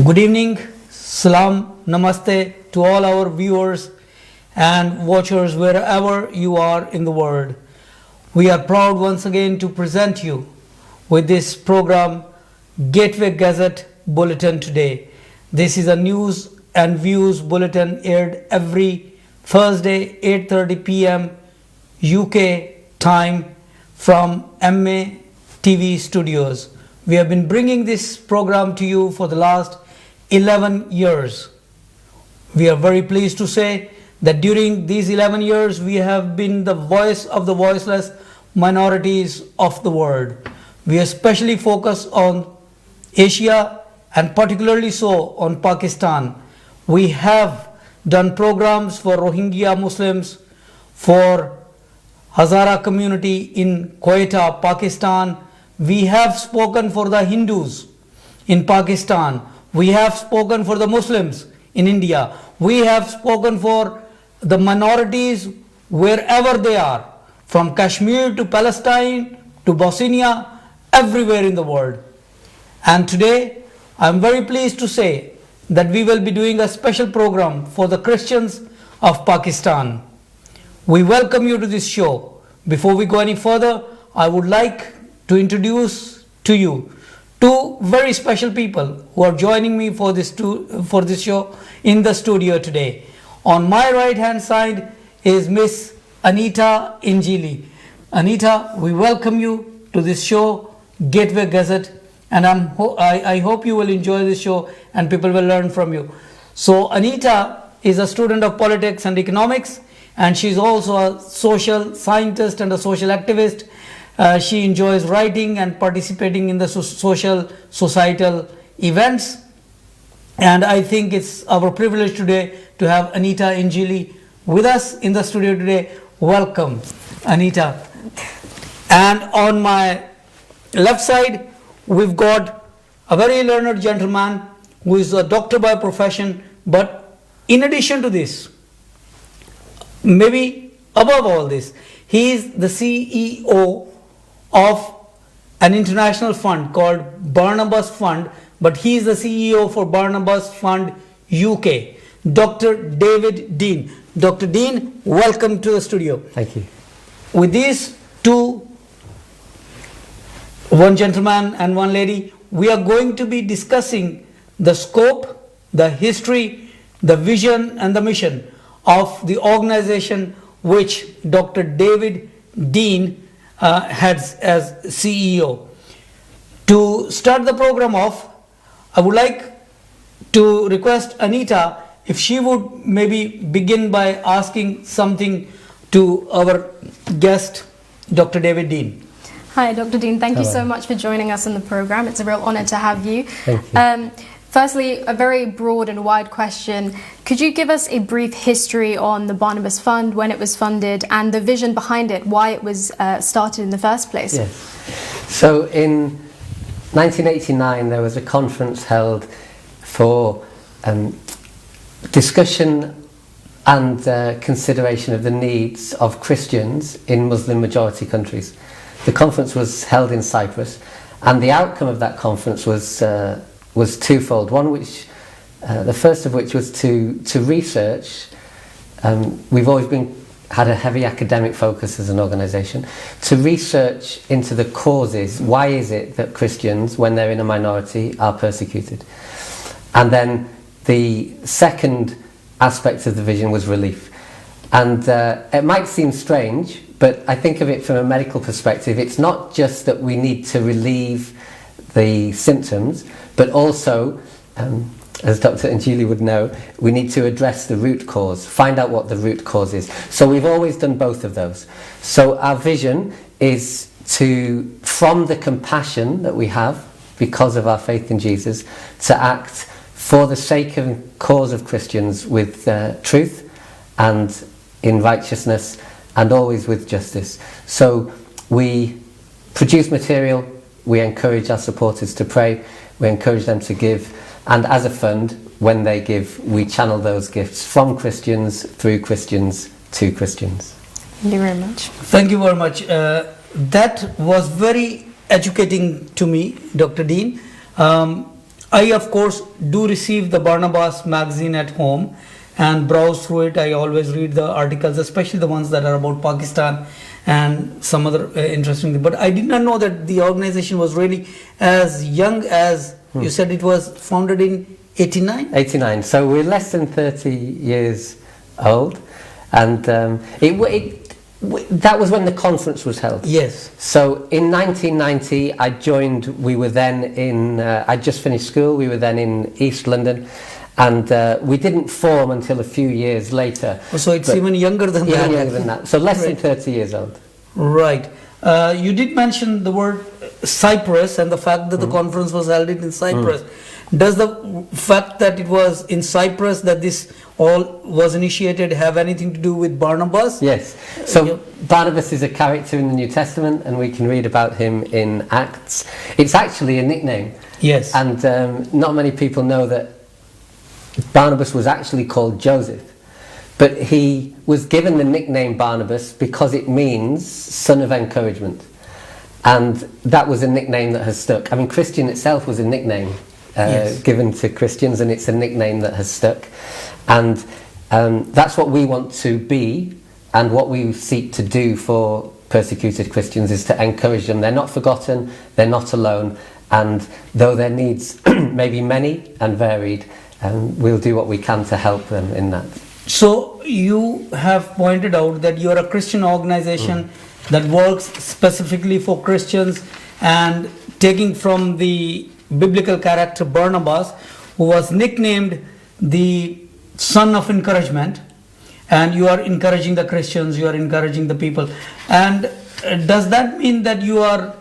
Good evening, salam, namaste to all our viewers and watchers wherever you are in the world. We are proud once again to present you with this program, Gateway Gazette Bulletin today. This is a news and views bulletin aired every Thursday 8:30 p.m. UK time from MA TV studios. We have been bringing this program to you for the last 11 years. We are very pleased to say that during these 11 years we have been the voice of the voiceless minorities of the world. We especially focus on Asia and particularly so on Pakistan. We have done programs for Rohingya Muslims, for Hazara community in Quetta, Pakistan. We have spoken for the Hindus in Pakistan. We have spoken for the Muslims in India. We have spoken for the minorities wherever they are, from Kashmir to Palestine to Bosnia, everywhere in the world. And today, I am very pleased to say that we will be doing a special program for the Christians of Pakistan. We welcome you to this show. Before we go any further, I would like to introduce to you two very special people who are joining me for this show in the studio today. On my right hand side is Miss Anita Injeeli. Anita, we welcome you to this show, Gateway Gazette, and I hope you will enjoy this show and people will learn from you. So Anita is a student of politics and economics, and she's also a social scientist and a social activist. She enjoys writing and participating in the societal events. And I think it's our privilege today to have Anita Injeeli with us in the studio today. Welcome, Anita. And on my left side, we've got a very learned gentleman who is a doctor by profession, but in addition to this, maybe above all this, he is the CEO of an international fund called Barnabas Fund, but he is the CEO for Barnabas Fund UK, Dr. David Dean. Dr. Dean, welcome to the studio. Thank you. With these two, one gentleman and one lady, we are going to be discussing the scope, the history, the vision and the mission of the organization which Dr. David Dean heads as CEO. To start the program off, I would like to request Anita if she would maybe begin by asking something to our guest, Dr. David Dean. Hi, Dr. Dean. Thank you Hello. so much for joining us in the program. It's a real honor to have you. Thank you. Firstly, a very broad and wide question. Could you give us a brief history on the Barnabas Fund, when it was funded, and the vision behind it, why it was started in the first place? Yes. So in 1989, there was a conference held for discussion and consideration of the needs of Christians in Muslim majority countries. The conference was held in Cyprus, and the outcome of that conference was twofold. One which, the first of which was to research. We've always had a heavy academic focus as an organisation, to research into the causes. Why is it that Christians, when they're in a minority, are persecuted? And then the second aspect of the vision was relief. And it might seem strange, but I think of it from a medical perspective. It's not just that we need to relieve the symptoms, but also, as Dr. Injeeli would know, we need to address the root cause, find out what the root cause is. So we've always done both of those. So our vision is to, from the compassion that we have because of our faith in Jesus, to act for the sake and cause of Christians with truth and in righteousness and always with justice. So we produce material, we encourage our supporters to pray, we encourage them to give, and as a fund, when they give, we channel those gifts from Christians, through Christians, to Christians. Thank you very much. Thank you very much. That was very educating to me, Dr. Dean. I of course do receive the Barnabas magazine at home and browse through it. I always read the articles, especially the ones that are about Pakistan and some other interesting thing. But I did not know that the organization was really as young as you said. It was founded in 89? 89. So we're less than 30 years old, and that was when the conference was held. Yes. So in 1990 I joined, we were then in, I'd just finished school, we were then in East London, and we didn't form until a few years later. So it's even younger than that. Even younger than that. So less than 30 years old. Right. You did mention the word Cyprus and the fact that the conference was held in Cyprus. Does the fact that it was in Cyprus that this all was initiated have anything to do with Barnabas? Yes. So Barnabas is a character in the New Testament, and we can read about him in Acts. It's actually a nickname. Yes. And not many people know that Barnabas was actually called Joseph. But he was given the nickname Barnabas because it means son of encouragement. And that was a nickname that has stuck. I mean, Christian itself was a nickname given to Christians, and it's a nickname that has stuck. And that's what we want to be, and what we seek to do for persecuted Christians is to encourage them. They're not forgotten, they're not alone, and though their needs may be many and varied, we'll do what we can to help them in that. So you have pointed out that you are a Christian organization that works specifically for Christians, and taking from the biblical character Barnabas, who was nicknamed the son of encouragement, and you are encouraging the Christians, you are encouraging the people. And does that mean that you are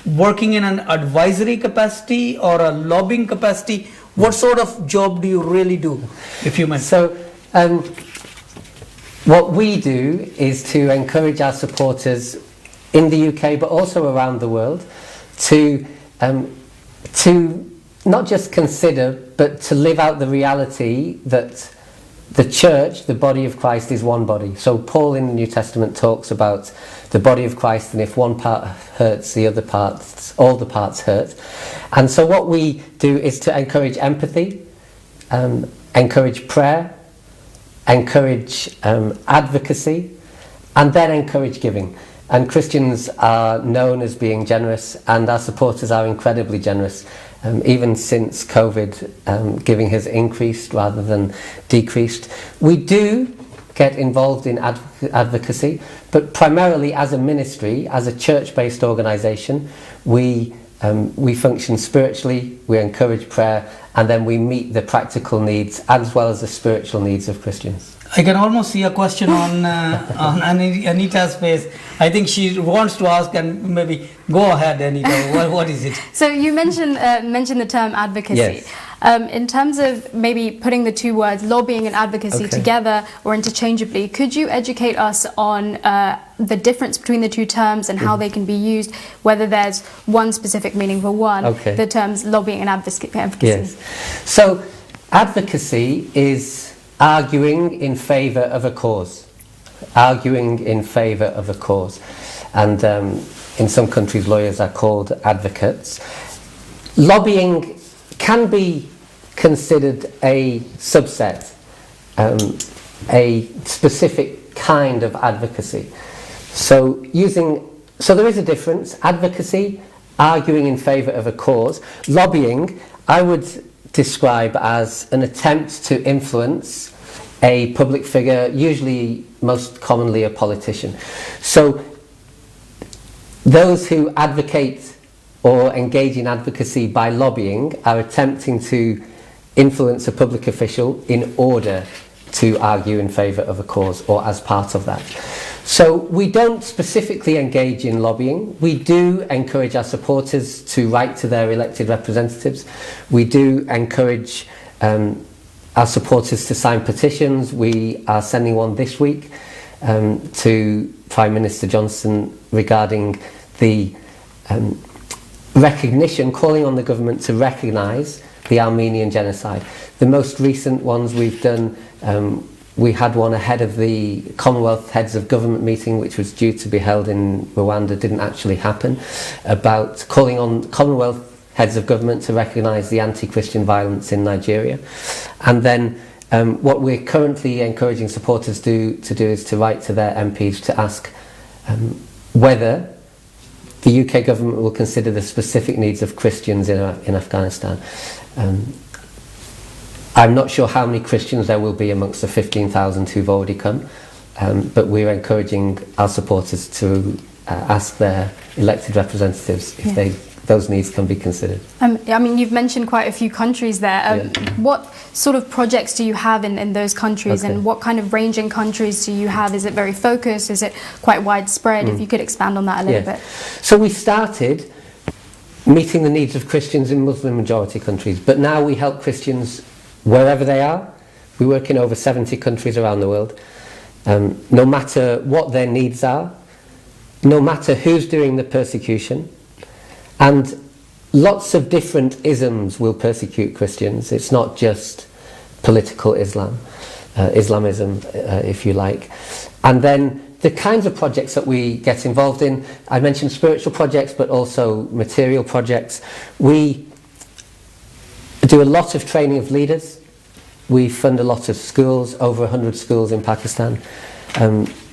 working in an advisory capacity or a lobbying capacity? What sort of job do you really do, if you may? So what we do is to encourage our supporters in the UK, but also around the world, to not just consider, but to live out the reality that the church, the body of Christ, is one body. So Paul in the New Testament talks about the body of Christ, and if one part hurts, the other parts, all the parts hurt. And so what we do is to encourage empathy, encourage prayer, encourage advocacy, and then encourage giving. And Christians are known as being generous, and our supporters are incredibly generous. Even since COVID, giving has increased rather than decreased. We do get involved in advocacy, but primarily as a ministry, as a church-based organisation, we function spiritually, we encourage prayer, and then we meet the practical needs as well as the spiritual needs of Christians. I can almost see a question on Anita's face. I think she wants to ask, and maybe go ahead, Anita. What is it? So you mentioned the term advocacy. Yes. In terms of maybe putting the two words, lobbying and advocacy, together or interchangeably, could you educate us on the difference between the two terms and how they can be used, whether there's one specific meaning for one, the terms lobbying and advocacy? Yes. So advocacy is arguing in favour of a cause. Arguing in favour of a cause. And in some countries lawyers are called advocates. Lobbying can be considered a subset, a specific kind of advocacy. So there is a difference. Advocacy, arguing in favour of a cause. Lobbying, I would describe as an attempt to influence a public figure, usually most commonly a politician. So those who advocate or engage in advocacy by lobbying are attempting to influence a public official in order to argue in favour of a cause or as part of that. So we don't specifically engage in lobbying. We do encourage our supporters to write to their elected representatives. We do encourage our supporters to sign petitions. We are sending one this week to Prime Minister Johnson regarding the recognition, calling on the government to recognise the Armenian genocide. The most recent ones we've done, we had one ahead of the Commonwealth Heads of Government meeting, which was due to be held in Rwanda, didn't actually happen, about calling on Commonwealth heads of government to recognise the anti-Christian violence in Nigeria. And then what we're currently encouraging supporters to do is to write to their MPs to ask whether the UK government will consider the specific needs of Christians in Afghanistan. I'm not sure how many Christians there will be amongst the 15,000 who've already come, but we're encouraging our supporters to ask their elected representatives if those needs can be considered. I mean, you've mentioned quite a few countries there. What sort of projects do you have in those countries, and what kind of range in countries do you have? Is it very focused? Is it quite widespread? If you could expand on that a little bit. So we started meeting the needs of Christians in Muslim majority countries, but now we help Christians wherever they are. We work in over 70 countries around the world. No matter what their needs are, no matter who's doing the persecution, and lots of different isms will persecute Christians. It's not just political Islamism, if you like. And then the kinds of projects that we get involved in, I mentioned spiritual projects, but also material projects. We do a lot of training of leaders. We fund a lot of schools, over 100 schools in Pakistan.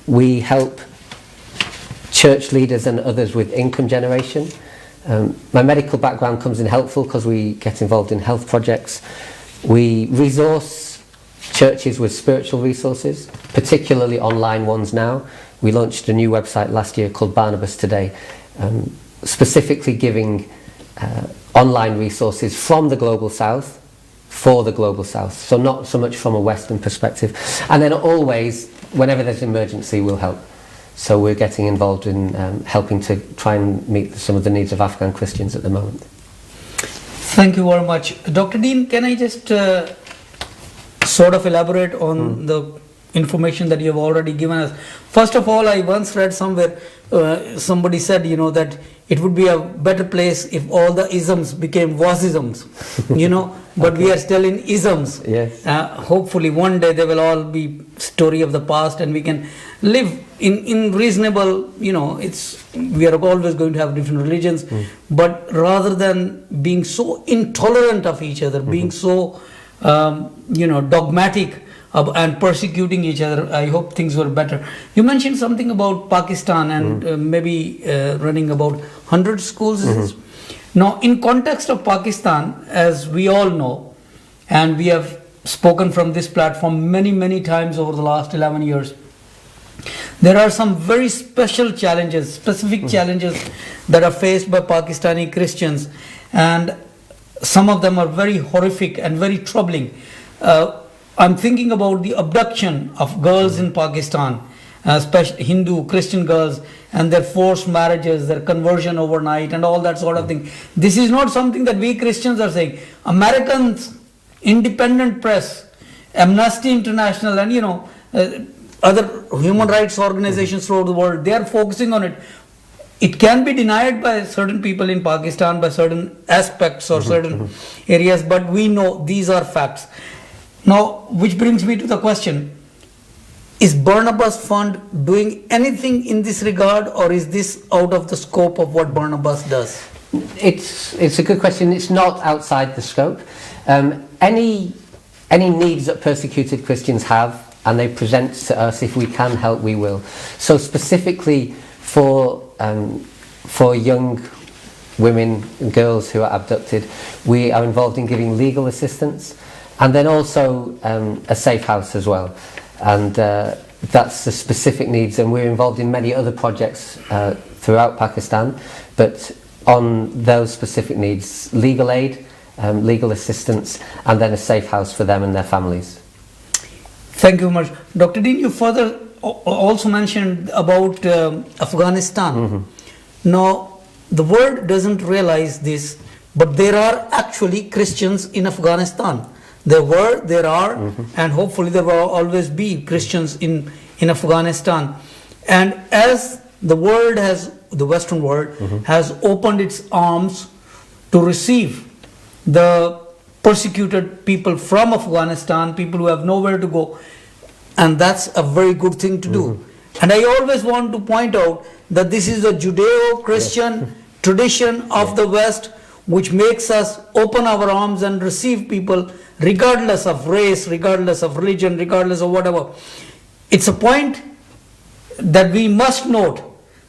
We help church leaders and others with income generation. My medical background comes in helpful because we get involved in health projects. We resource churches with spiritual resources, particularly online ones now. We launched a new website last year called Barnabas Today, specifically giving online resources from the Global South for the Global South, so not so much from a Western perspective. And then always, whenever there's an emergency, we'll help. So we're getting involved in helping to try and meet some of the needs of Afghan Christians at the moment. Thank you very much. Dr. Dean, can I just sort of elaborate on the information that you have already given us? First of all, I once read somewhere, somebody said, that it would be a better place if all the isms became was-isms, but we are still in isms. Yes. Hopefully one day they will all be story of the past and we can live in reasonable, we are always going to have different religions, but rather than being so intolerant of each other, being so, dogmatic and persecuting each other, I hope things were better. You mentioned something about Pakistan and maybe running about 100 schools. Now, in context of Pakistan, as we all know, and we have spoken from this platform many, many times over the last 11 years, there are some very special challenges, specific challenges that are faced by Pakistani Christians, and some of them are very horrific and very troubling. I'm thinking about the abduction of girls in Pakistan, especially Hindu, Christian girls, and their forced marriages, their conversion overnight, and all that sort of thing. This is not something that we Christians are saying. Americans, independent press, Amnesty International, and other human rights organizations throughout the world, they are focusing on it. It can be denied by certain people in Pakistan, by certain aspects or certain areas, but we know these are facts. Now, which brings me to the question, is Barnabas Fund doing anything in this regard, or is this out of the scope of what Barnabas does? It's a good question. It's not outside the scope. Any needs that persecuted Christians have, and they present to us, if we can help, we will. So specifically for young women and girls who are abducted, we are involved in giving legal assistance, and then also a safe house as well. And that's the specific needs, and we're involved in many other projects throughout Pakistan, but on those specific needs, legal aid, legal assistance, and then a safe house for them and their families. Thank you very much. Dr. Dean, you further also mentioned about Afghanistan. Now, the world doesn't realize this, but there are actually Christians in Afghanistan. There were, there are, and hopefully there will always be Christians in Afghanistan. And as the world has, the Western world, has opened its arms to receive the persecuted people from Afghanistan, people who have nowhere to go, and that's a very good thing to do. And I always want to point out that this is a Judeo-Christian tradition of the West, which makes us open our arms and receive people regardless of race, regardless of religion, regardless of whatever. It's a point that we must note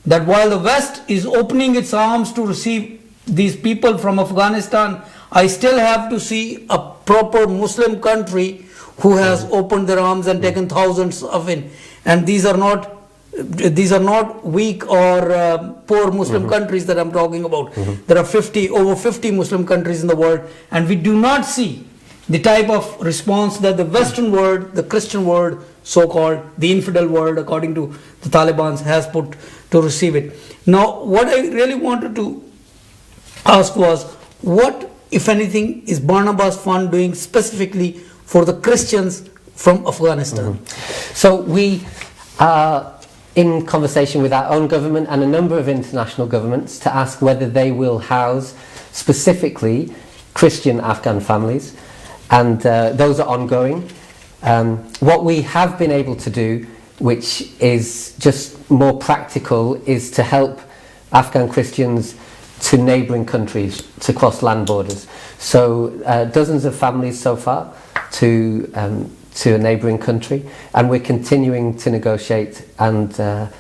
that while the West is opening its arms to receive these people from Afghanistan, I still have to see a proper Muslim country who has opened their arms and taken thousands of in. And these are not weak or poor Muslim countries that I'm talking about. There are over 50 Muslim countries in the world, and we do not see the type of response that the Western world, the Christian world, so-called the infidel world, according to the Taliban, has put to receive it. Now, what I really wanted to ask was, what, if anything, is Barnabas Fund doing specifically for the Christians from Afghanistan? So we are in conversation with our own government and a number of international governments to ask whether they will house specifically Christian Afghan families, and those are ongoing. What we have been able to do, which is just more practical, is to help Afghan Christians to neighbouring countries, to cross land borders. So dozens of families so far to a neighbouring country, and we're continuing to negotiate and to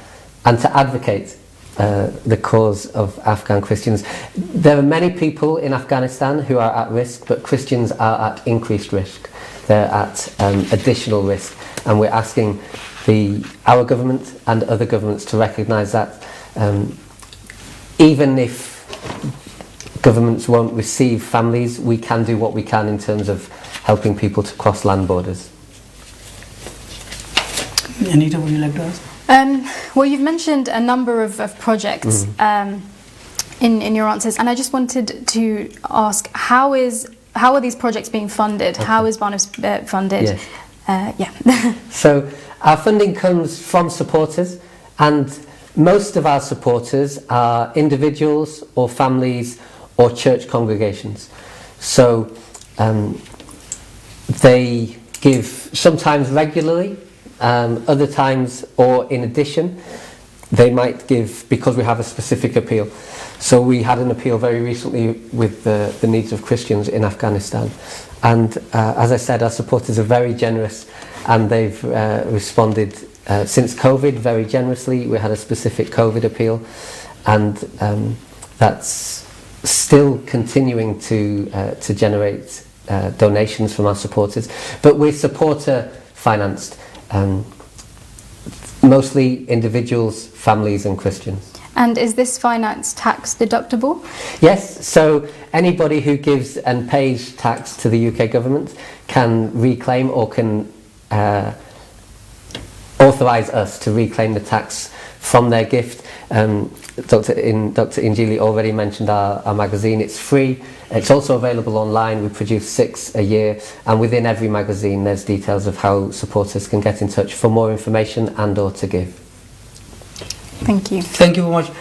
advocate the cause of Afghan Christians. There are many people in Afghanistan who are at risk, but Christians are at increased risk. They're at additional risk, and we're asking our government and other governments to recognise that. Even if governments won't receive families, we can do what we can in terms of helping people to cross land borders. Anita, would you like to ask? Well, you've mentioned a number of projects in your answers, and I just wanted to ask, how are these projects being funded? Okay. How is Barnabas funded? Yes. So our funding comes from supporters, and most of our supporters are individuals or families or church congregations. So they give sometimes regularly, other times, or in addition, they might give because we have a specific appeal. So we had an appeal very recently with the needs of Christians in Afghanistan. And as I said, our supporters are very generous, and they've responded since COVID very generously. We had a specific COVID appeal, and that's still continuing to generate donations from our supporters. But we're supporter financed. Mostly individuals, families and Christians. And is this finance tax deductible? Yes, so anybody who gives and pays tax to the UK government can reclaim or can authorise us to reclaim the tax from their gift. Dr. Injeeli already mentioned our magazine. It's free. It's also available online. We produce 6 a year, and within every magazine there's details of how supporters can get in touch for more information and or to give. Thank you. Thank you very much.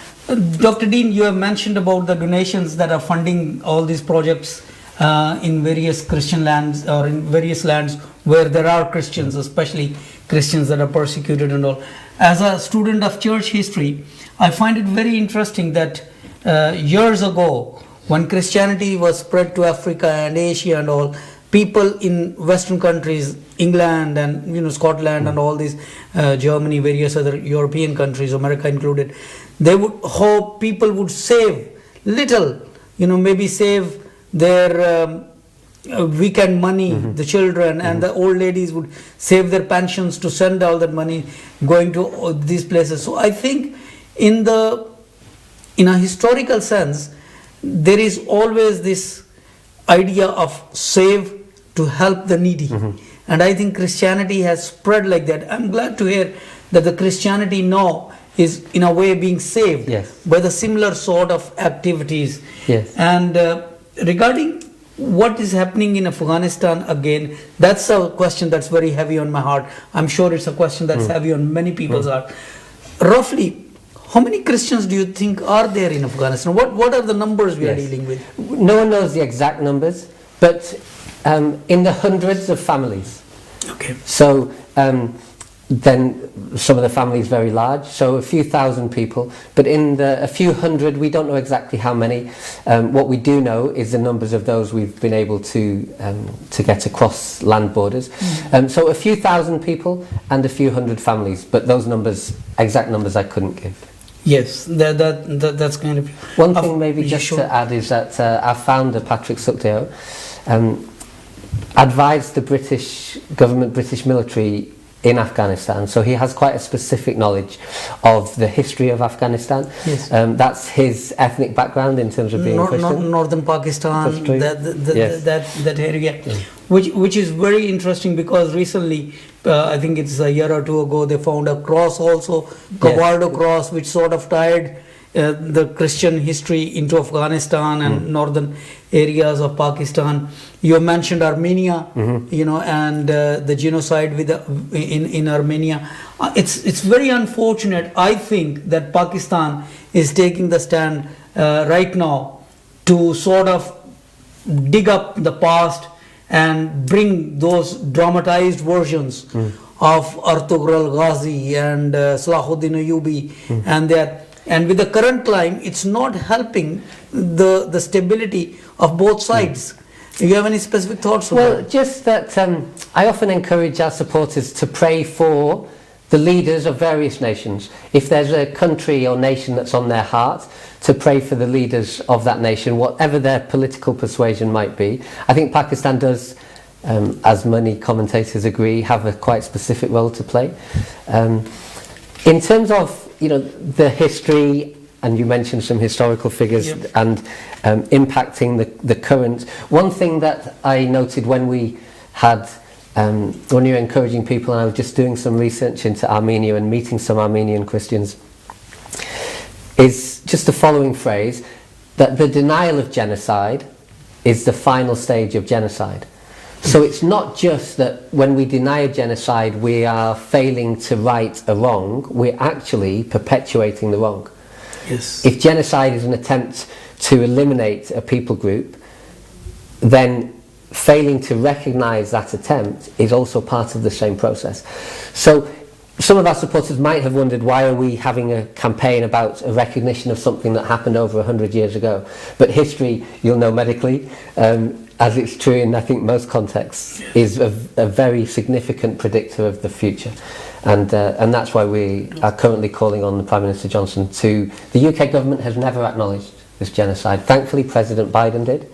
Dr. Dean, you have mentioned about the donations that are funding all these projects in various Christian lands, or in various lands where there are Christians, especially Christians that are persecuted and all. As a student of church history, I find it very interesting that years ago, when Christianity was spread to Africa and Asia and all, people in Western countries, England and Scotland and all these, Germany, various other European countries, America included, they would hope people would save little, maybe save their weekend money, the children and the old ladies would save their pensions to send all that money going to these places. So I think in a historical sense, there is always this idea of save to help the needy. And I think Christianity has spread like that. I'm glad to hear that the Christianity now is in a way being saved by the similar sort of activities. Yes. And regarding what is happening in Afghanistan, again, that's a question that's very heavy on my heart. I'm sure it's a question that's heavy on many people's heart. Roughly, how many Christians do you think are there in Afghanistan? What are the numbers we are dealing with? No one knows the exact numbers, but in the hundreds of families. Okay. So then some of the families very large, so a few thousand people, but in a few hundred, we don't know exactly how many. What we do know is the numbers of those we've been able to get across land borders. So a few thousand people and a few hundred families, but those numbers, exact numbers, I couldn't give. Yes, that's kind of... One thing maybe just to add is that our founder, Patrick Sukhdev, advised the British government, British military in Afghanistan, so he has quite a specific knowledge of the history of Afghanistan. Yes. That's his ethnic background in terms of being Christian. Northern Pakistan, Yes. that area, which is very interesting, because recently, I think it's a year or two ago, they found a cross also, Kawardo cross, which sort of tied the Christian history into Afghanistan and northern areas of Pakistan. You mentioned Armenia, and the genocide in Armenia. It's very unfortunate, I think, that Pakistan is taking the stand right now to sort of dig up the past and bring those dramatized versions of Artugrul Ghazi and Salahuddin Ayyubi and that. And with the current climate, it's not helping the stability of both sides. Do you have any specific thoughts on that? Well, just that I often encourage our supporters to pray for the leaders of various nations. If there's a country or nation that's on their heart, to pray for the leaders of that nation, whatever their political persuasion might be. I think Pakistan does, as many commentators agree, have a quite specific role to play. In terms of the history, and you mentioned some historical figures and impacting the current. One thing that I noted when we had, when you were encouraging people, and I was just doing some research into Armenia and meeting some Armenian Christians, is just the following phrase, that the denial of genocide is the final stage of genocide. So it's not just that when we deny a genocide we are failing to right a wrong, we're actually perpetuating the wrong. Yes. If genocide is an attempt to eliminate a people group, then failing to recognise that attempt is also part of the same process. So some of our supporters might have wondered, why are we having a campaign about a recognition of something that happened over 100 years ago? But history, you'll know medically, as it's true in I think most contexts, is a very significant predictor of the future. And that's why we are currently calling on the Prime Minister Johnson to... The UK government has never acknowledged this genocide. Thankfully President Biden did,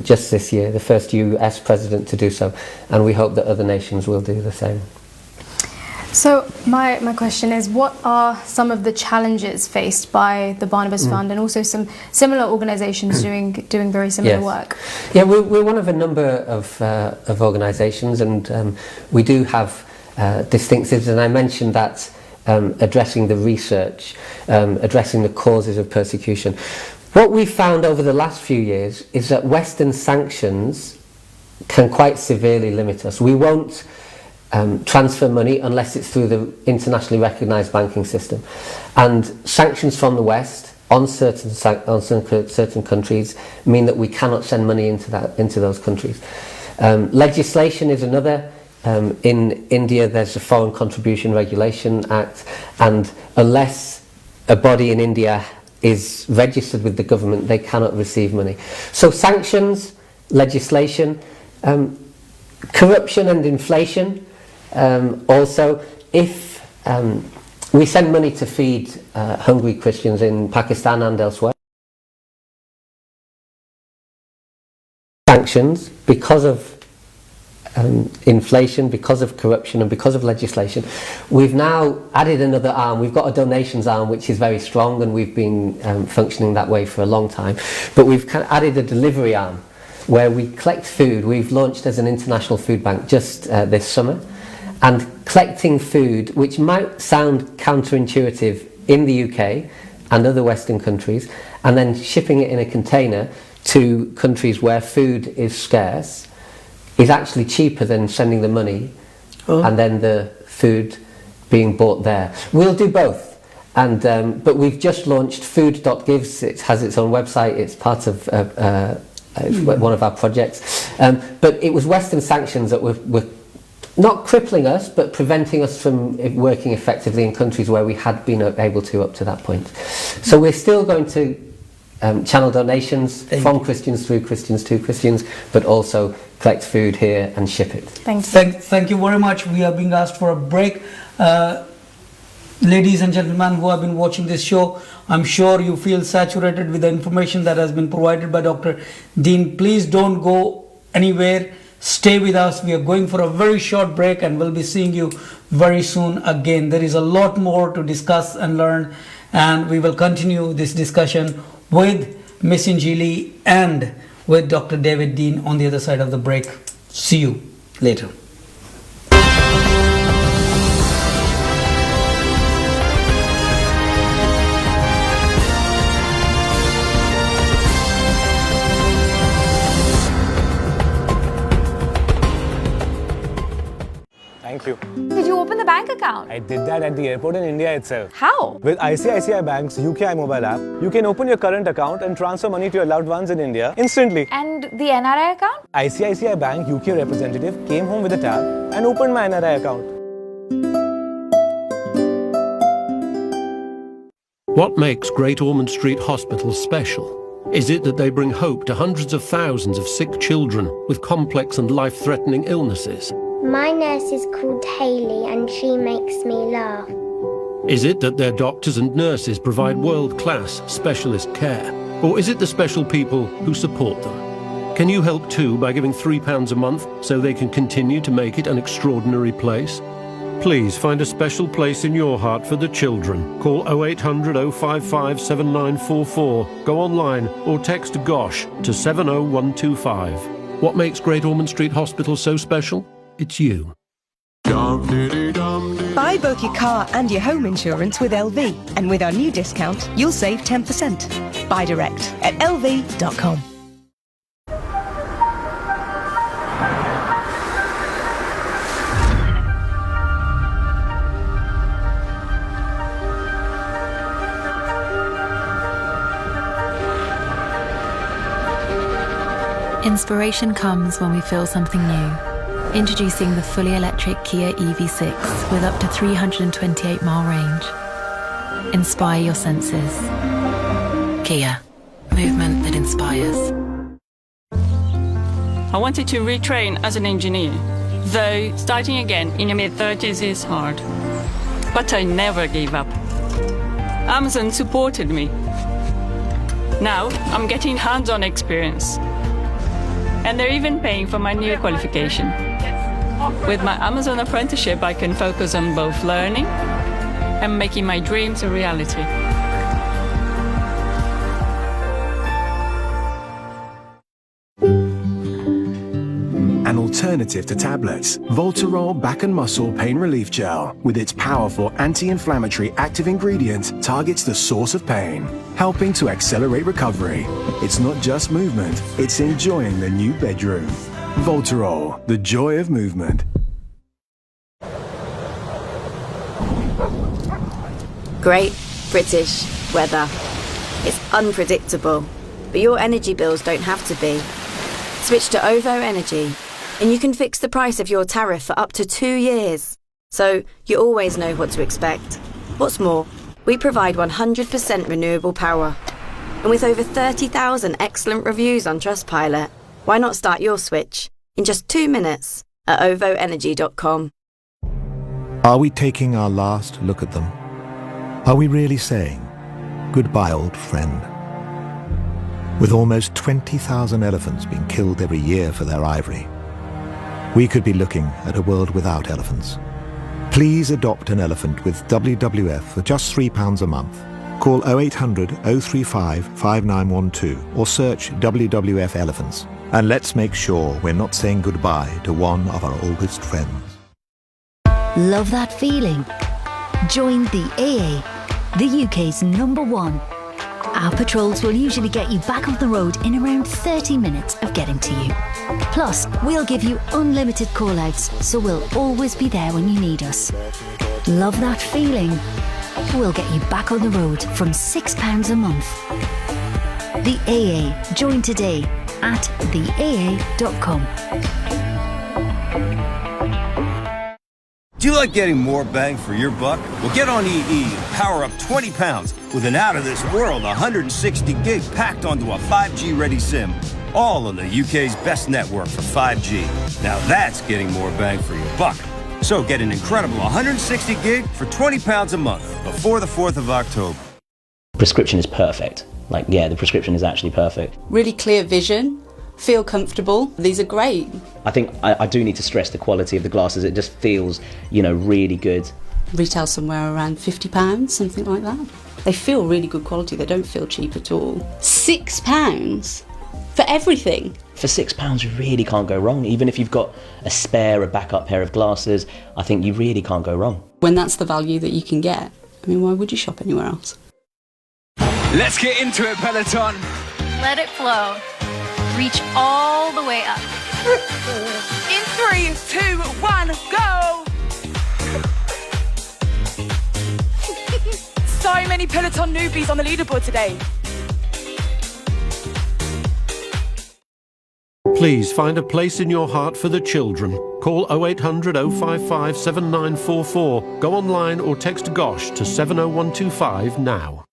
just this year, the first US president to do so, and we hope that other nations will do the same. So my question is, what are some of the challenges faced by the Barnabas Fund and also some similar organisations doing very similar work? Yeah, we're one of a number of organisations, and we do have distinctives, and I mentioned that addressing the research, addressing the causes of persecution. What we've found over the last few years is that Western sanctions can quite severely limit us. We won't transfer money unless it's through the internationally recognised banking system, and sanctions from the West on certain countries mean that we cannot send money into those countries. Legislation is another. In India there's the Foreign Contribution Regulation Act, and unless a body in India is registered with the government they cannot receive money. So sanctions, legislation, corruption and inflation. Also, if we send money to feed hungry Christians in Pakistan and elsewhere, sanctions, because of inflation, because of corruption and because of legislation, we've now added another arm. We've got a donations arm which is very strong, and we've been functioning that way for a long time, but we've added a delivery arm where we collect food. We've launched as an international food bank just this summer, and collecting food, which might sound counterintuitive in the UK and other Western countries, and then shipping it in a container to countries where food is scarce, is actually cheaper than sending the money and then the food being bought there. We'll do both, and but we've just launched food.gives. It has its own website. It's part of one of our projects, but it was Western sanctions that were not crippling us, but preventing us from working effectively in countries where we had been able to up to that point. So we're still going to channel donations from Christians through Christians to Christians, but also collect food here and ship it. Thank you very much. We are being asked for a break. Ladies and gentlemen who have been watching this show, I'm sure you feel saturated with the information that has been provided by Dr. Dean. Please don't go anywhere. Stay with us. We are going for a very short break and we'll be seeing you very soon again. There is a lot more to discuss and learn, and we will continue this discussion with Miss Injeeli and with Dr. David Dean on the other side of the break. See you later. Thank you. Did you open the bank account? I did that at the airport in India itself. How? With ICICI Bank's UKI mobile app, you can open your current account and transfer money to your loved ones in India instantly. And the NRI account? ICICI Bank UK representative came home with a tab and opened my NRI account. What makes Great Ormond Street Hospital special? Is it that they bring hope to hundreds of thousands of sick children with complex and life-threatening illnesses? My nurse is called Hayley and she makes me laugh. Is it that their doctors and nurses provide world-class specialist care? Or is it the special people who support them? Can you help too by giving £3 a month so they can continue to make it an extraordinary place? Please find a special place in your heart for the children. Call 0800 055 7944, go online or text GOSH to 70125. What makes Great Ormond Street Hospital so special? It's you. Buy both your car and your home insurance with LV, and with our new discount, you'll save 10%. Buy direct at lv.com. Inspiration comes when we feel something new. Introducing the fully electric Kia EV6 with up to 328-mile range. Inspire your senses. Kia. Movement that inspires. I wanted to retrain as an engineer, though starting again in your mid-30s is hard. But I never gave up. Amazon supported me. Now I'm getting hands-on experience. And they're even paying for my new qualification. With my Amazon apprenticeship, I can focus on both learning and making my dreams a reality. An alternative to tablets, Voltarol Back and Muscle Pain Relief Gel, with its powerful anti-inflammatory active ingredient, targets the source of pain, helping to accelerate recovery. It's not just movement, it's enjoying the new bedroom. Voltarol, the joy of movement. Great British weather. It's unpredictable, but your energy bills don't have to be. Switch to OVO Energy, and you can fix the price of your tariff for up to 2 years. So you always know what to expect. What's more, we provide 100% renewable power. And with over 30,000 excellent reviews on Trustpilot, why not start your switch in just 2 minutes at ovoenergy.com. Are we taking our last look at them? Are we really saying, goodbye, old friend? With almost 20,000 elephants being killed every year for their ivory, we could be looking at a world without elephants. Please adopt an elephant with WWF for just £3 a month. Call 0800 035 5912 or search WWF Elephants. And let's make sure we're not saying goodbye to one of our oldest friends. Love that feeling? Join the AA, the UK's #1. Our patrols will usually get you back off the road in around 30 minutes of getting to you. Plus, we'll give you unlimited call-outs, so we'll always be there when you need us. Love that feeling? We'll get you back on the road from £6 a month. The AA. Join today at theaa.com. Do you like getting more bang for your buck? Well, get on EE and power up 20 pounds with an out-of-this-world 160 gig packed onto a 5G-ready SIM. All on the UK's best network for 5G. Now that's getting more bang for your buck. So get an incredible 160 gig for 20 pounds a month before the 4th of October. Prescription is perfect. Like, yeah, the prescription is actually perfect. Really clear vision, feel comfortable. These are great. I think I do need to stress the quality of the glasses. It just feels, you know, really good. Retail somewhere around £50, something like that. They feel really good quality. They don't feel cheap at all. £6 for everything. For £6 you really can't go wrong. Even if you've got a spare, a backup pair of glasses, I think you really can't go wrong. When that's the value that you can get, I mean, why would you shop anywhere else? Let's get into it, Peloton. Let it flow. Reach all the way up. In 3, 2, 1, go! So many Peloton newbies on the leaderboard today. Please find a place in your heart for the children. Call 0800 055 7944. Go online or text GOSH to 70125 now.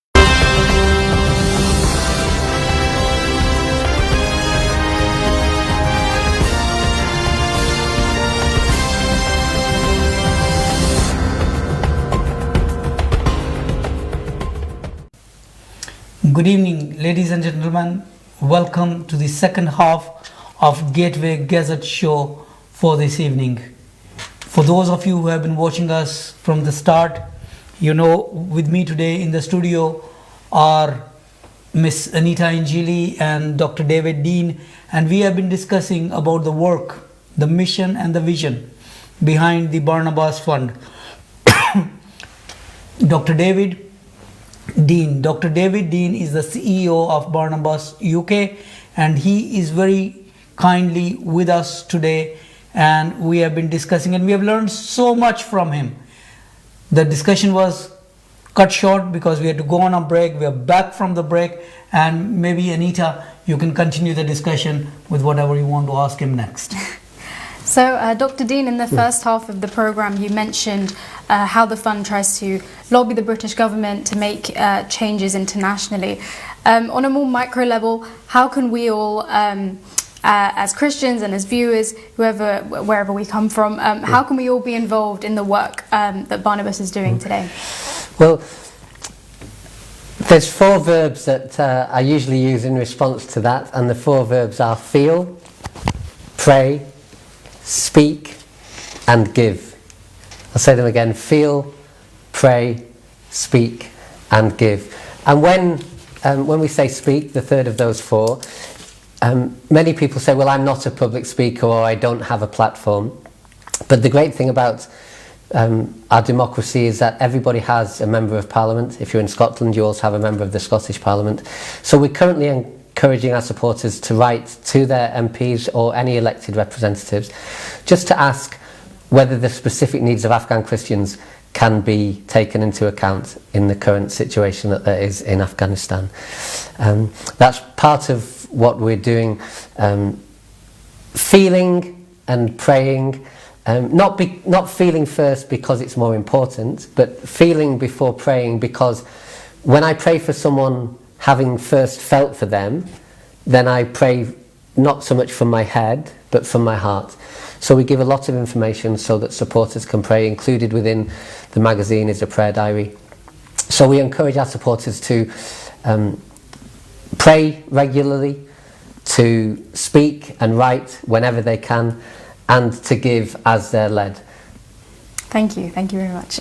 Good evening, ladies and gentlemen. Welcome to the second half of Gateway Gazette show for this evening. For those of you who have been watching us from the start, you know, with me today in the studio are Miss Anita Injeeli and Dr. David Dean, and we have been discussing about the work, the mission and the vision behind the Barnabas Fund. Dr. David Dean is the CEO of Barnabas UK, and he is very kindly with us today, and we have been discussing and we have learned so much from him. The discussion was cut short because we had to go on a break. We are back from the break, and maybe Anita, you can continue the discussion with whatever you want to ask him next. So, Dr. Dean, in the first half of the programme, you mentioned how the fund tries to lobby the British government to make changes internationally. On a more micro level, how can we all, as Christians and as viewers, wherever we come from, how can we all be involved in the work that Barnabas is doing today? Well, there's 4 verbs that I usually use in response to that, and the 4 verbs are feel, pray, speak and give. I'll say them again: feel, pray, speak and give. And when we say speak, the third of those 4, many people say, well, I'm not a public speaker, or I don't have a platform. But the great thing about our democracy is that everybody has a member of parliament. If you're in Scotland, you also have a member of the Scottish Parliament. So we're currently encouraging our supporters to write to their MPs or any elected representatives just to ask whether the specific needs of Afghan Christians can be taken into account in the current situation that there is in Afghanistan. That's part of what we're doing, feeling and praying, not feeling first because it's more important, but feeling before praying, because when I pray for someone having first felt for them, then I pray not so much from my head but from my heart. So we give a lot of information so that supporters can pray. Included within the magazine is a prayer diary. So we encourage our supporters to pray regularly, to speak and write whenever they can, and to give as they're led. Thank you very much.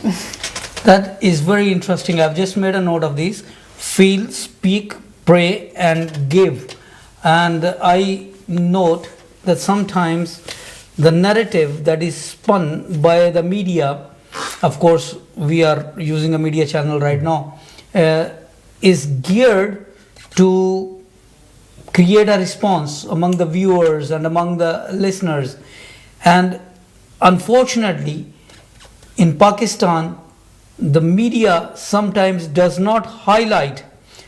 That is very interesting. I've just made a note of these: feel, speak, pray and give. And I note that sometimes the narrative that is spun by the media, of course we are using a media channel right now, is geared to create a response among the viewers and among the listeners. And unfortunately, in Pakistan, the media sometimes does not highlight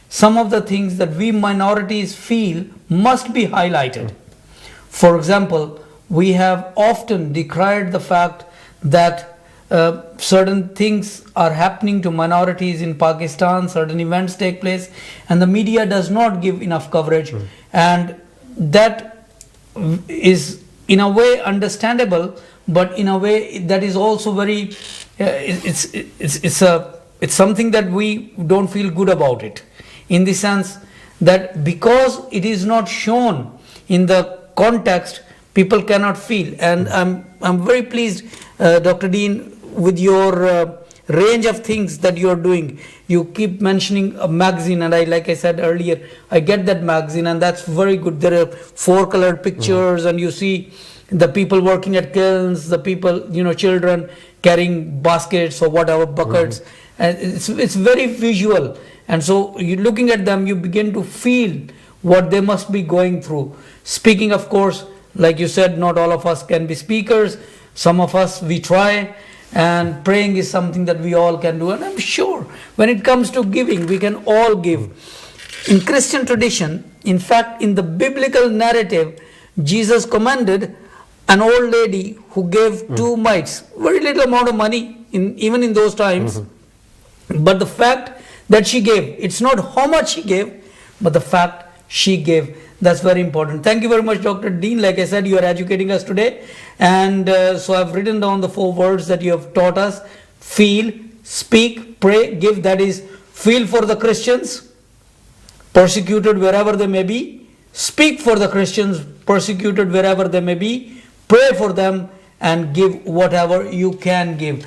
some of the things that we minorities feel must be highlighted. For example, we have often decried the fact that certain things are happening to minorities in Pakistan, certain events take place, and the media does not give enough coverage, and that is in a way understandable, but in a way that is also very it's something that we don't feel good about it, in the sense that because it is not shown in the context, people cannot feel. And I'm very pleased, Dr. Dean, with your range of things that you are doing. You keep mentioning a magazine, and like I said earlier, I get that magazine, and that's very good. There are 4 colored pictures, and you see the people working at kilns, the people, children carrying baskets or whatever, buckets. And it's very visual, and so you looking at them, you begin to feel what they must be going through. Speaking, of course, like you said, not all of us can be speakers. Some of us, we try, and praying is something that we all can do. And I'm sure when it comes to giving, we can all give. In Christian tradition, in fact, in the biblical narrative, Jesus commanded an old lady who gave 2 mites, very little amount of money, even in those times. But the fact that she gave, it's not how much she gave, but the fact she gave. That's very important. Thank you very much, Dr. Dean. Like I said, you are educating us today. And so I've written down the 4 words that you have taught us. Feel, speak, pray, give. That is, feel for the Christians, persecuted wherever they may be. Speak for the Christians, persecuted wherever they may be. Pray for them, and give whatever you can give.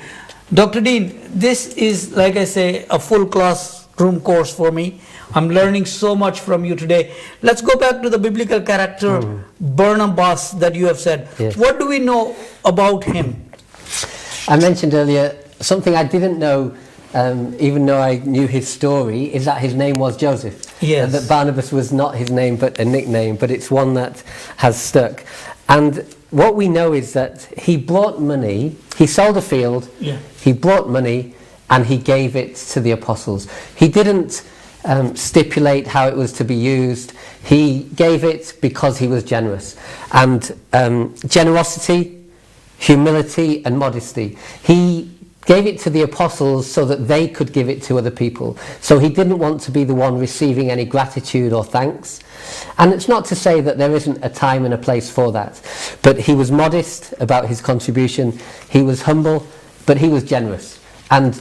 Dr. Dean, this is, like I say, a full classroom course for me. I'm learning so much from you today. Let's go back to the biblical character Barnabas that you have said. Yes. What do we know about him? I mentioned earlier something I didn't know, even though I knew his story, is that his name was Joseph. Yes. That Barnabas was not his name but a nickname, but it's one that has stuck. And what we know is that he brought money, he sold a field, he brought money, and he gave it to the apostles. He didn't stipulate how it was to be used. He gave it because he was generous. And generosity, humility, and modesty. He gave it to the apostles so that they could give it to other people. So he didn't want to be the one receiving any gratitude or thanks. And it's not to say that there isn't a time and a place for that. But he was modest about his contribution. He was humble, but he was generous. And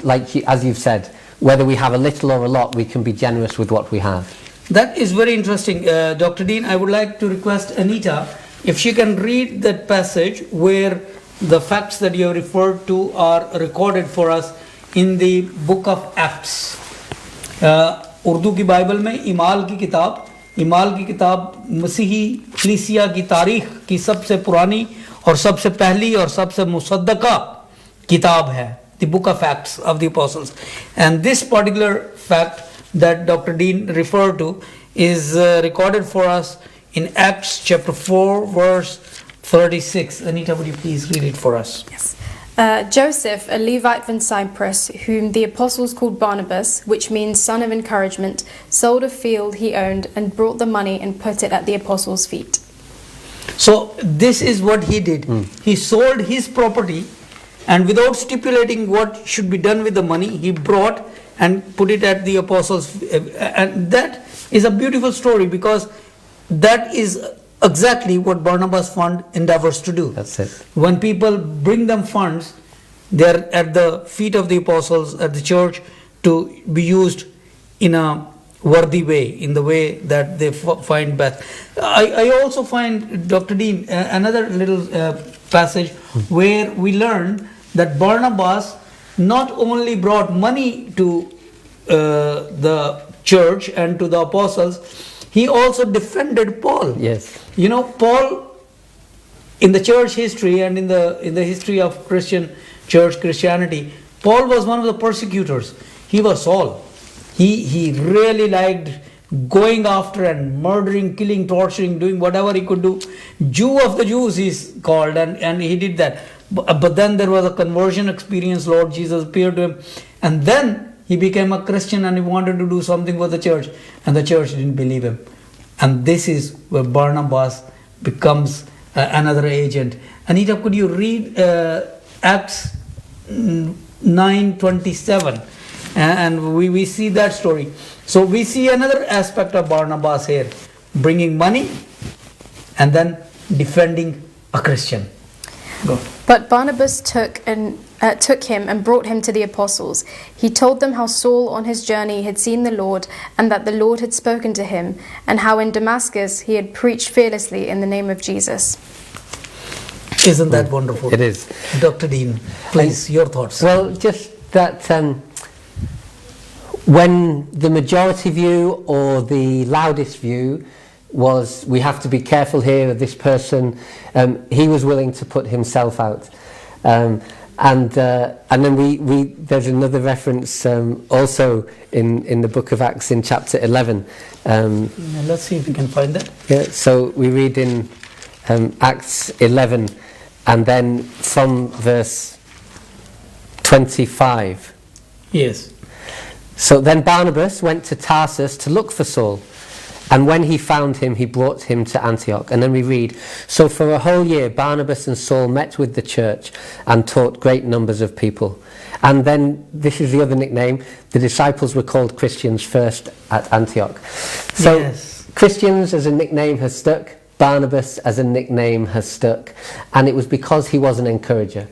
as you've said, whether we have a little or a lot, we can be generous with what we have. That is very interesting, Dr. Dean. I would like to request Anita, if she can read that passage where the facts that you have referred to are recorded for us in the book of Acts. Urdu की Bible में इमाल की किताब मसीही कलीसिया की तारीख की सबसे पुरानी और सबसे पहली और सबसे मुसद्दका किताब है, the book of Acts of the Apostles. And this particular fact that Dr. Dean referred to is recorded for us in Acts chapter 4 verse 36. Anita, would you please read it for us? Yes. Joseph, a Levite from Cyprus, whom the apostles called Barnabas, which means son of encouragement, sold a field he owned and brought the money and put it at the apostles' feet. So this is what he did. He sold his property, and without stipulating what should be done with the money, he brought and put it at the apostles. And that is a beautiful story, because that is exactly what Barnabas Fund endeavors to do. That's it. When people bring them funds, they're at the feet of the apostles, at the church, to be used in a worthy way, in the way that they find best. I also find, Dr. Dean, another little passage where we learn that Barnabas not only brought money to the church and to the apostles, he also defended Paul. Yes. You know, Paul, in the church history and in the history of Christian church Christianity, Paul was one of the persecutors. He was Saul. He really liked going after and murdering, killing, torturing, doing whatever he could do. Jew of the Jews, he's called, and he did that. But then there was a conversion experience. Lord Jesus appeared to him, and then he became a Christian, and he wanted to do something for the church, and the church didn't believe him. And this is where Barnabas becomes another agent. Anita, could you read Acts 9:27, and we see that story. So we see another aspect of Barnabas here, bringing money and then defending a Christian. Go. But Barnabas took him and brought him to the apostles. He told them how Saul on his journey had seen the Lord, and that the Lord had spoken to him, and how in Damascus he had preached fearlessly in the name of Jesus. Isn't that wonderful? It is. Dr. Dean, please, your thoughts. Well, just that when the majority view or the loudest view was, we have to be careful here of this person, he was willing to put himself out. And then we there's another reference also in the book of Acts in chapter 11. Let's see if we can find that. Yeah, so we read in Acts 11, and then from verse 25. Yes. So then Barnabas went to Tarsus to look for Saul, and when he found him, he brought him to Antioch. And then we read, so for a whole year Barnabas and Saul met with the church and taught great numbers of people. And then, this is the other nickname, the disciples were called Christians first at Antioch. So yes. Christians as a nickname has stuck, Barnabas as a nickname has stuck, and it was because he was an encourager.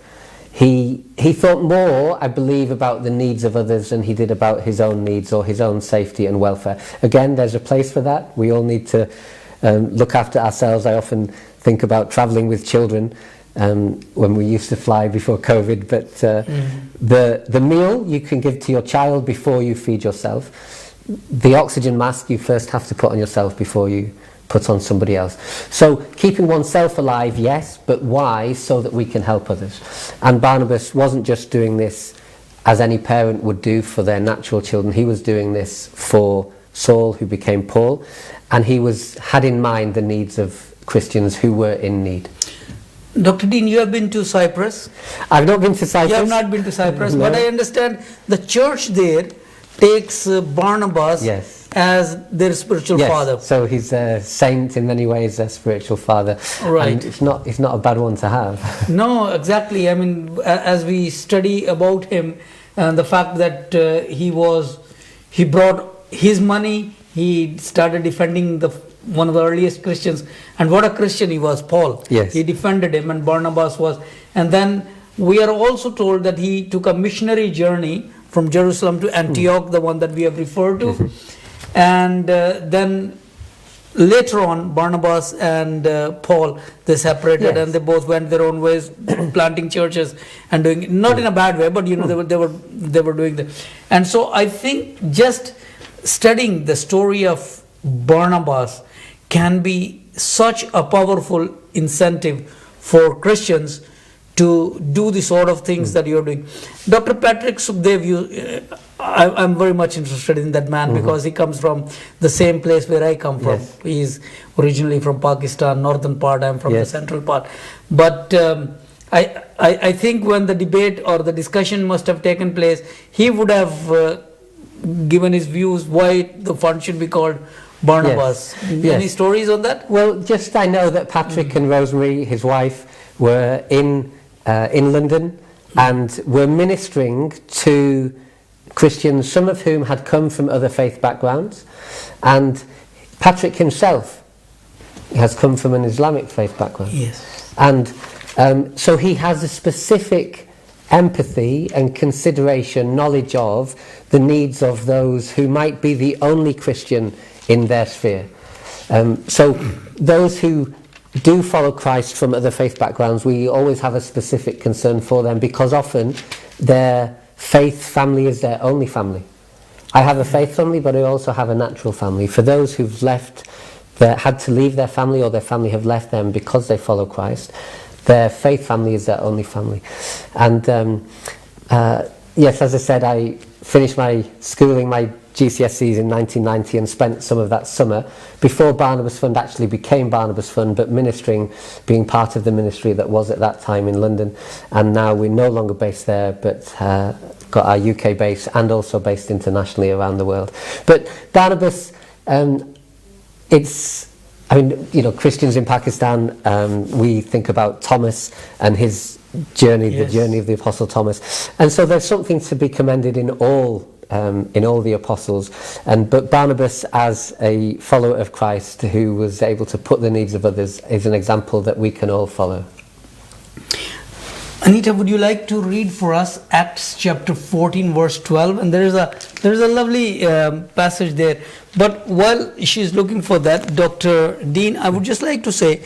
He thought more, I believe, about the needs of others than he did about his own needs or his own safety and welfare. Again, there's a place for that. We all need to look after ourselves. I often think about travelling with children when we used to fly before COVID, but the meal you can give to your child before you feed yourself. The oxygen mask you first have to put on yourself before you put on somebody else. So keeping oneself alive, yes, but why? So that we can help others. And Barnabas wasn't just doing this as any parent would do for their natural children. He was doing this for Saul, who became Paul, and he had in mind the needs of Christians who were in need. Dr. Dean, you have been to Cyprus. I've not been to Cyprus. You have not been to Cyprus, No. but I understand the church there takes Barnabas as their spiritual father. So he's a saint in many ways, a spiritual father. Right. And it's not a bad one to have. No, exactly. I mean, as we study about him, and the fact that he brought his money, he started defending one of the earliest Christians, and what a Christian he was, Paul. Yes. He defended him, and Barnabas was. And then we are also told that he took a missionary journey from Jerusalem to Antioch, the one that we have referred to. And then later on, Barnabas and Paul, they separated, and they both went their own ways, planting churches and doing it, not in a bad way, but they were doing that. And so I think just studying the story of Barnabas can be such a powerful incentive for Christians to do the sort of things that you're doing. Dr. Patrick Sukhdev, I'm very much interested in that man because he comes from the same place where I come from. Yes. He's originally from Pakistan, northern part, I'm from the central part. But I think when the debate or the discussion must have taken place, he would have given his views why the fund should be called Barnabas. Any stories on that? Well, just I know that Patrick and Rosemary, his wife, were in London and were ministering to Christians, some of whom had come from other faith backgrounds, and Patrick himself has come from an Islamic faith background. Yes. And so he has a specific empathy and consideration, knowledge of the needs of those who might be the only Christian in their sphere. So those who do follow Christ from other faith backgrounds, we always have a specific concern for them, because often their faith family is their only family. I have a faith family, but I also have a natural family. For those who've had to leave their family, or their family have left them because they follow Christ, their faith family is their only family. And yes, as I said, I finished my schooling, my GCSEs in 1990, and spent some of that summer before Barnabas Fund actually became Barnabas Fund, but being part of the ministry that was at that time in London. And now we're no longer based there, but got our UK base and also based internationally around the world. But Barnabas, it's I mean, you know, Christians in Pakistan, we think about Thomas and his journey, the journey of the Apostle Thomas. And so there's something to be commended in all the apostles. But Barnabas, as a follower of Christ who was able to put the needs of others, is an example that we can all follow. Anita, would you like to read for us Acts chapter 14 verse 12? And there is a lovely passage there. But while she's looking for that, Dr. Dean, I would just like to say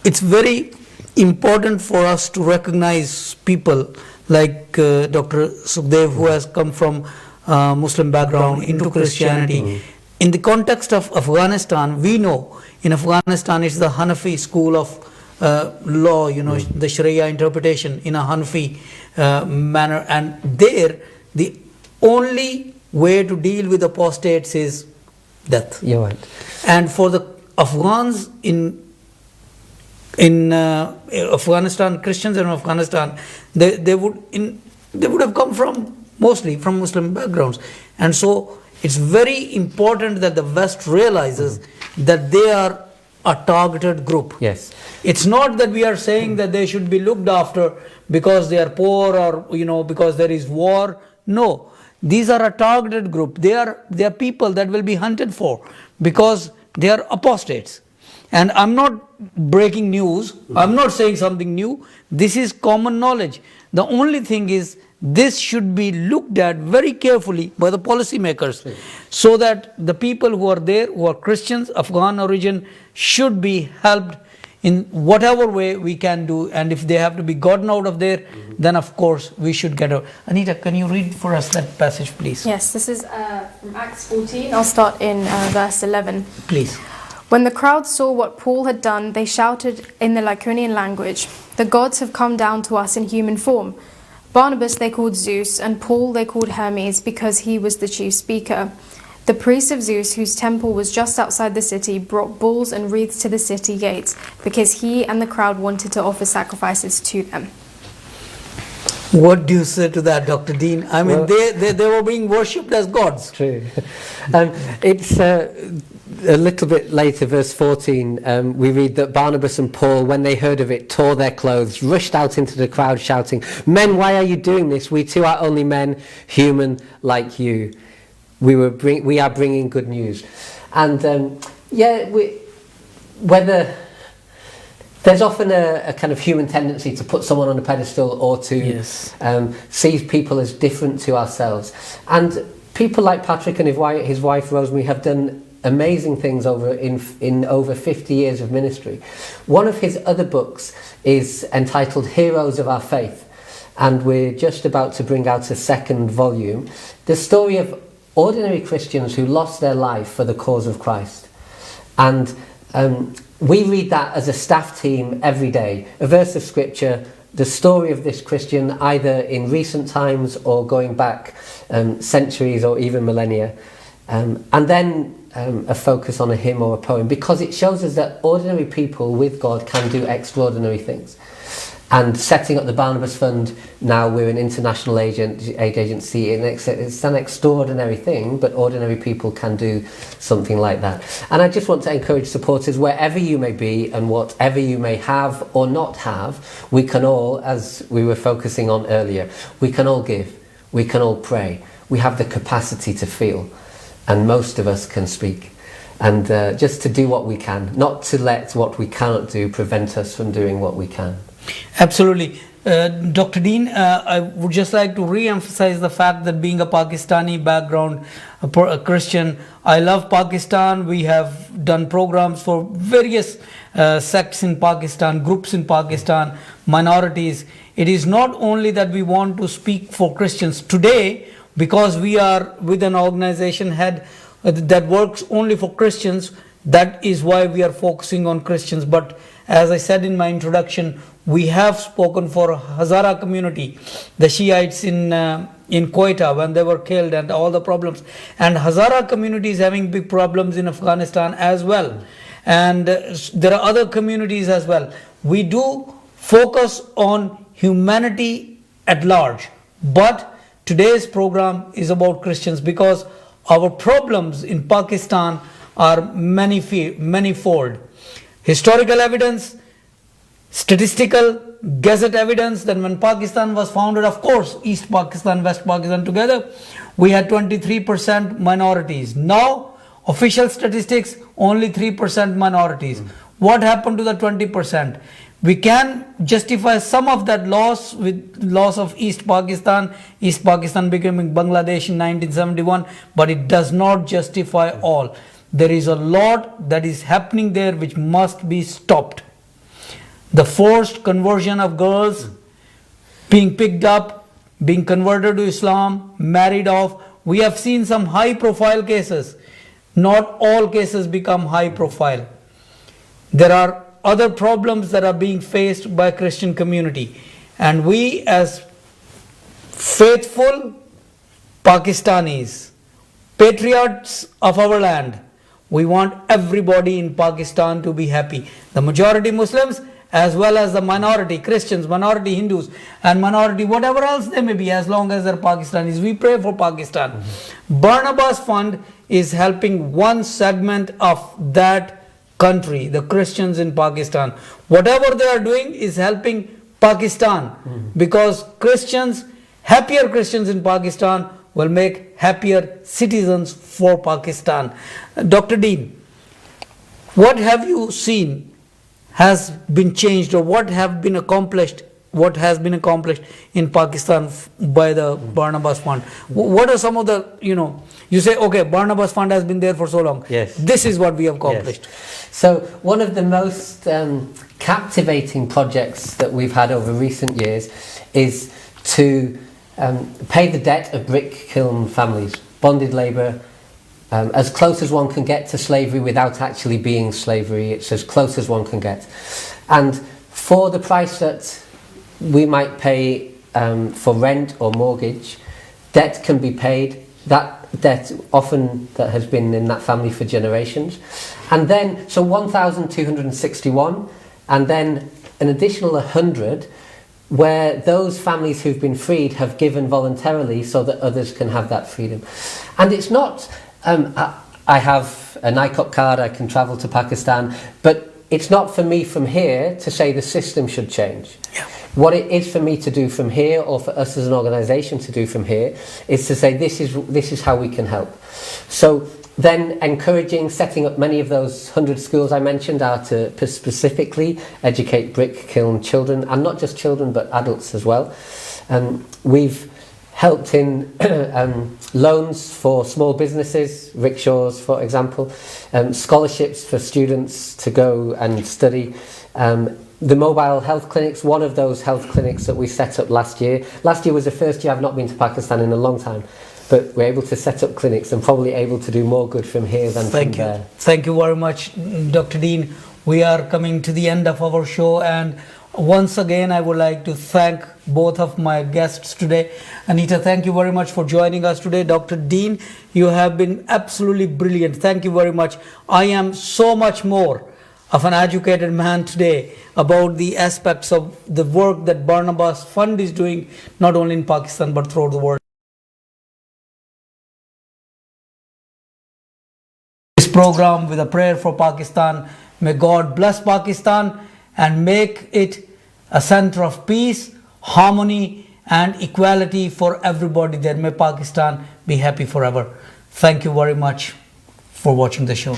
it's very important for us to recognize people like Dr. Sukhdev, who has come from Muslim background into Christianity. In the context of Afghanistan, we know in Afghanistan it's the Hanafi school of law, you know, the Sharia interpretation in a Hanafi manner, and there the only way to deal with apostates is death. You're right. And for the Afghans in Afghanistan, Christians in Afghanistan, they would have come mostly from Muslim backgrounds, and so it's very important that the West realizes that they are a targeted group. Yes. It's not that we are saying that they should be looked after because they are poor or, you know, because there is war. No, these are a targeted group. They are people that will be hunted for because they are apostates. And I'm not breaking news. I'm not saying something new. This is common knowledge. The only thing is this should be looked at very carefully by the policymakers, so that the people who are there, who are Christians, Afghan origin, should be helped in whatever way we can do. And if they have to be gotten out of there, then of course we should get out. Anita, can you read for us that passage, please? Yes, this is from Acts 14. I'll start in verse 11. Please. When the crowd saw what Paul had done, they shouted in the Lycaonian language, "The gods have come down to us in human form." Barnabas they called Zeus, and Paul they called Hermes, because he was the chief speaker. The priests of Zeus, whose temple was just outside the city, brought bulls and wreaths to the city gates, because he and the crowd wanted to offer sacrifices to them. What do you say to that, Dr. Dean? I mean, they were being worshipped as gods. True. It's a little bit later, verse 14, we read that Barnabas and Paul, when they heard of it, tore their clothes, rushed out into the crowd shouting, "Men, why are you doing this? We too are only men, human like you. We are bringing good news." And whether there's often a kind of human tendency to put someone on a pedestal or to see people as different to ourselves. And people like Patrick and his wife Rosemary have done amazing things in over 50 years of ministry. One of his other books is entitled Heroes of Our Faith, and we're just about to bring out a second volume. The story of ordinary Christians who lost their life for the cause of Christ. And we read that as a staff team every day. A verse of scripture, the story of this Christian, either in recent times or going back centuries or even millennia. And then a focus on a hymn or a poem, because it shows us that ordinary people with God can do extraordinary things. And setting up the Barnabas Fund, now we're an international aid agency. It's an extraordinary thing, but ordinary people can do something like that. And I just want to encourage supporters, wherever you may be and whatever you may have or not have, we can all, as we were focusing on earlier, we can all give, we can all pray. We have the capacity to feel, and most of us can speak. And just to do what we can, not to let what we cannot do prevent us from doing what we can. Absolutely. Dr. Dean, I would just like to re-emphasize the fact that being a Pakistani background, a Christian, I love Pakistan. We have done programs for various sects in Pakistan, groups in Pakistan, minorities. It is not only that we want to speak for Christians today, because we are with an organization head that works only for Christians. That is why we are focusing on Christians. But as I said in my introduction, we have spoken for Hazara community, the Shiites in Quetta when they were killed and all the problems. And Hazara community is having big problems in Afghanistan as well. And there are other communities as well. We do focus on humanity at large. But today's program is about Christians, because our problems in Pakistan are manifold. Historical evidence, statistical, gazette evidence that when Pakistan was founded, of course, East Pakistan, West Pakistan together, we had 23% minorities. Now, official statistics, only 3% minorities. What happened to the 20%? We can justify some of that loss with loss of East Pakistan becoming Bangladesh in 1971, but it does not justify all. There is a lot that is happening there which must be stopped. The forced conversion of girls being picked up, being converted to Islam, married off. We have seen some high profile cases. Not all cases become high profile. There are other problems that are being faced by Christian community, and we as faithful Pakistanis, patriots of our land, we want everybody in Pakistan to be happy. The majority Muslims as well as the minority Christians, minority Hindus, and minority whatever else they may be, as long as they're Pakistanis. We pray for Pakistan. Barnabas Fund is helping one segment of that country, the Christians in Pakistan. Whatever they are doing is helping Pakistan, because Christians, happier Christians in Pakistan will make happier citizens for Pakistan. Dr. Dean, what have you seen has been changed, or what has been accomplished in Pakistan by the Barnabas Fund? What are some of the, you say, okay, Barnabas Fund has been there for so long. Yes. This is what we have accomplished. Yes. So one of the most captivating projects that we've had over recent years is to pay the debt of brick kiln families, bonded labour, as close as one can get to slavery without actually being slavery. It's as close as one can get. And for the price that we might pay for rent or mortgage, debt can be paid. That debt often that has been in that family for generations. And then, so 1,261, and then an additional 100 where those families who've been freed have given voluntarily so that others can have that freedom. And it's not, I have an ICOP card, I can travel to Pakistan, but it's not for me from here to say the system should change. Yeah. What it is for me to do from here, or for us as an organisation to do from here, is to say this is how we can help. So then encouraging, setting up many of those 100 schools I mentioned are to specifically educate brick kiln children, and not just children but adults as well. We've helped in loans for small businesses, rickshaws for example, scholarships for students to go and study. The mobile health clinics, one of those health clinics that we set up last year. Last year was the first year I've not been to Pakistan in a long time, but we're able to set up clinics and probably able to do more good from here than from there. Thank you very much, Dr. Dean. We are coming to the end of our show, and once again I would like to thank both of my guests today. Anita, thank you very much for joining us today. Dr. Dean, you have been absolutely brilliant. Thank you very much. I am so much more of an educated man today about the aspects of the work that Barnabas Fund is doing, not only in Pakistan but throughout the world. This program with a prayer for Pakistan. May God bless Pakistan and make it a center of peace, harmony and equality for everybody there. May Pakistan be happy forever. Thank you very much for watching the show.